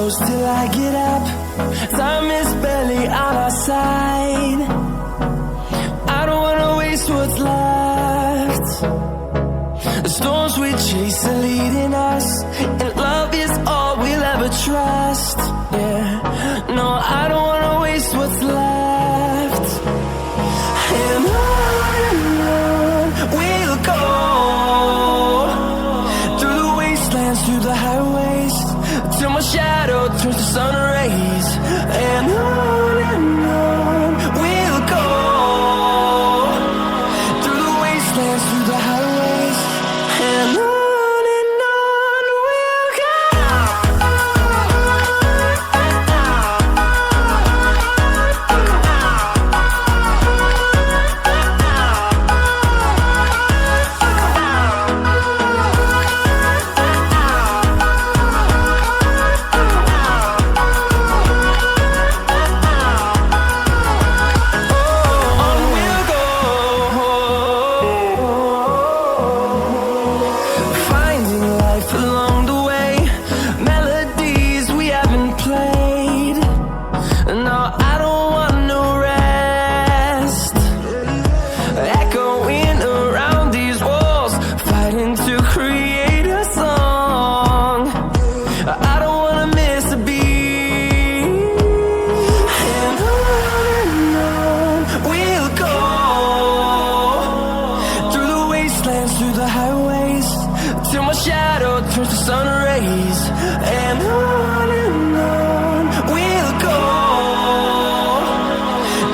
close till I get up. Time is barely on our side. I don't wanna waste what's left. The storms we chase are leading us, and love is all we'll ever trust. Yeah, no, I don't wanna waste what's left. And on we'll go, through the wastelands, through the highways, till my shadow turns to sun rays. And on we'll go, through the wastelands, through the highways, and on we'll go. Through the highways, till my shadow turns to sun rays. And on we'll go,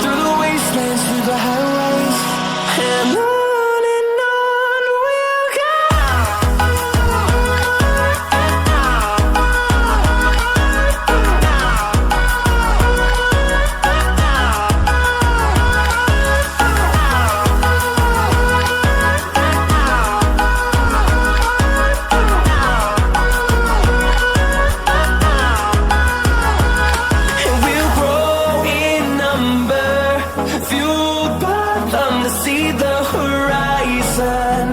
through the wastelands, through the highways, and on we'll go. See the horizon,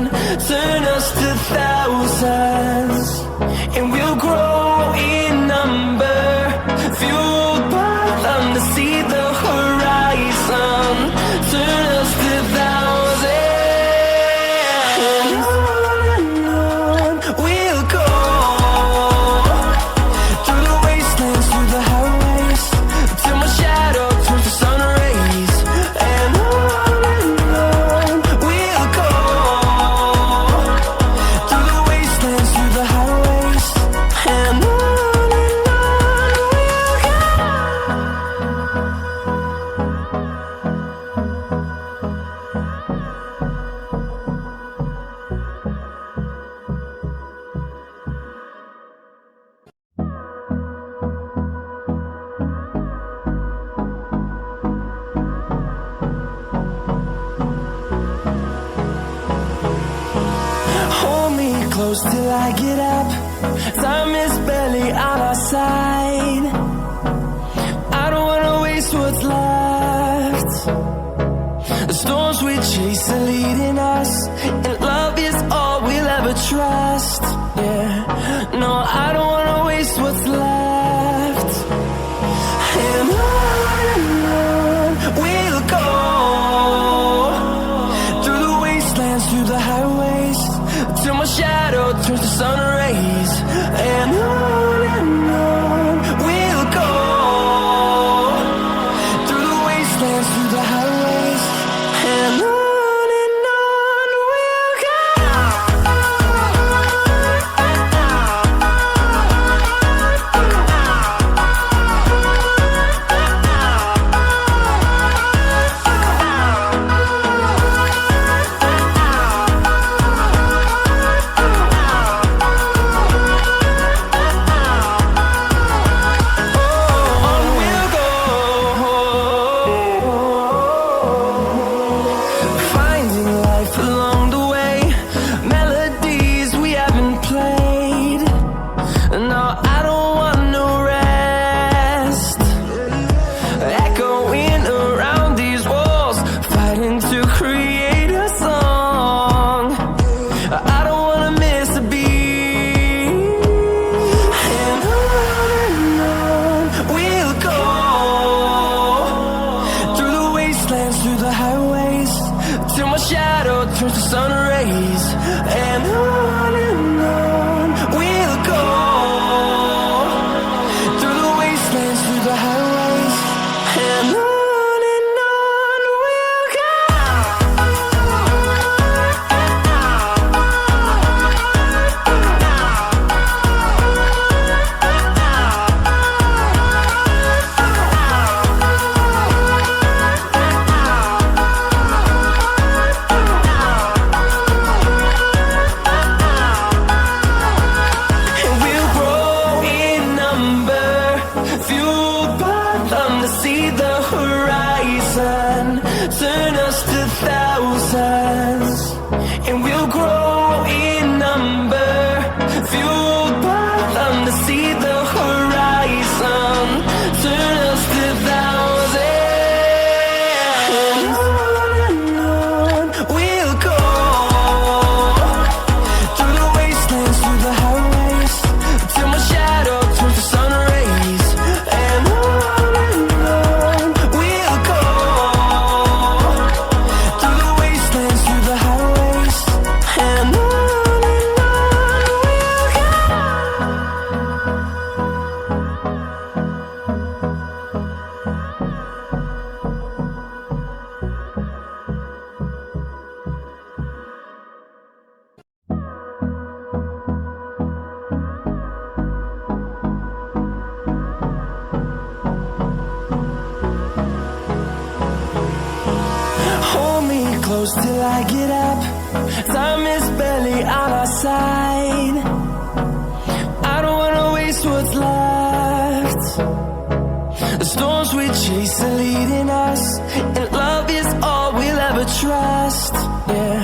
turn us to thousands, and we'll grow in number, fueled by them. To see the horizon, turn us to thousands, and on we'll go, through the wastelands, through the highways, till my shadow turns to sun rays. And close till I get up. Time is barely on our side. I don't wanna waste what's left. The storms we chase are leading us, and love is all we'll ever trust. Yeah, no, I don't wanna waste what's left. And on we'll go, through the wastelands, through the highways, till my shadow turns to sun rays. And on we'll go, through the wastelands, through the highways, and on we'll go. turns to sun rays, and on we'll go, through the wastelands, through the highways, and on we'll go. See the horizon, turn us to thousands, and we'll grow in number, fueled by them to see the horizon, turn us to thousands, and on we'll go, through the wastelands, through the highways, till my shadow turns to sun rays, and on close till I get up. Time is barely on our side. I don't wanna waste what's left. The storms we chase are leading us, and love is all we'll ever trust. Yeah,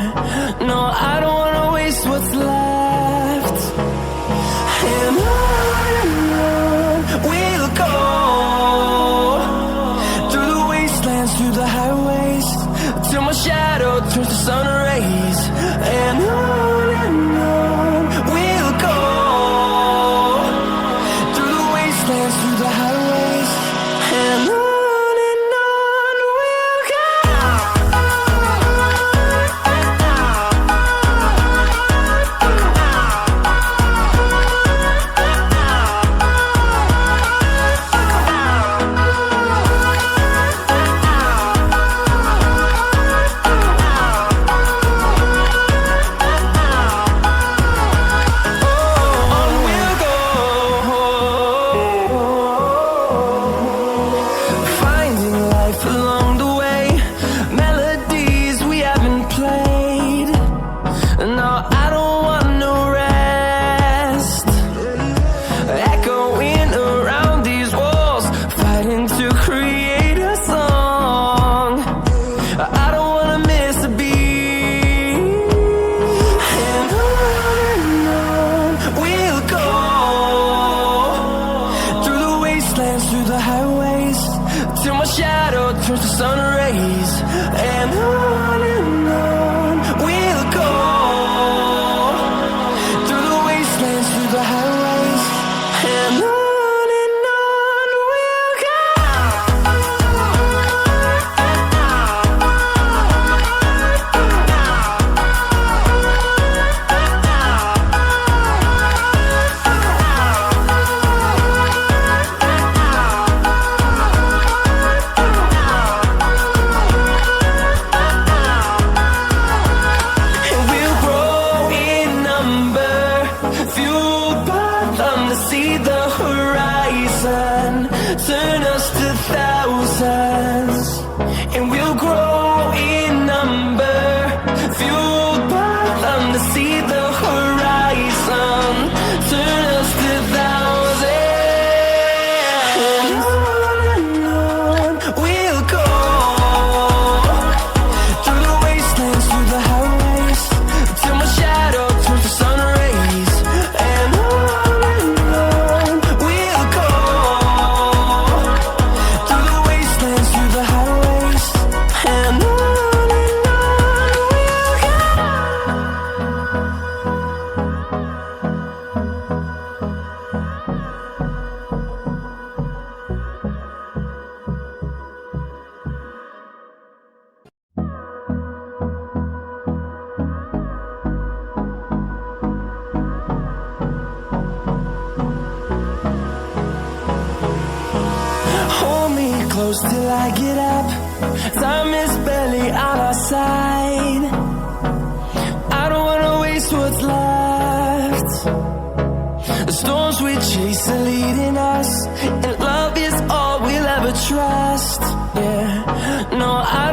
no, I don't wanna waste what's left. And on we'll go, through the wastelands, through the highways, till my shadow turns to sun rays, and on we'll go, through the wastelands, through the highways, and on we'll go. Through the highways, till my shadow turns to sun rays, and on we'll go, through the wastelands, through the highways, and on we'll go. See the horizon, turn us to thousands, and we'll grow in number, fueled by them to see the horizon, turn us to thousands, and on we'll go, through the wastelands, through the highways, till my shadow turns to sun rays, and on through the wastelands, through the highways, and close till I get up. Time is barely on our side. I don't wanna waste what's left. The storms we chase are leading us, and love is all we'll ever trust. Yeah, no, I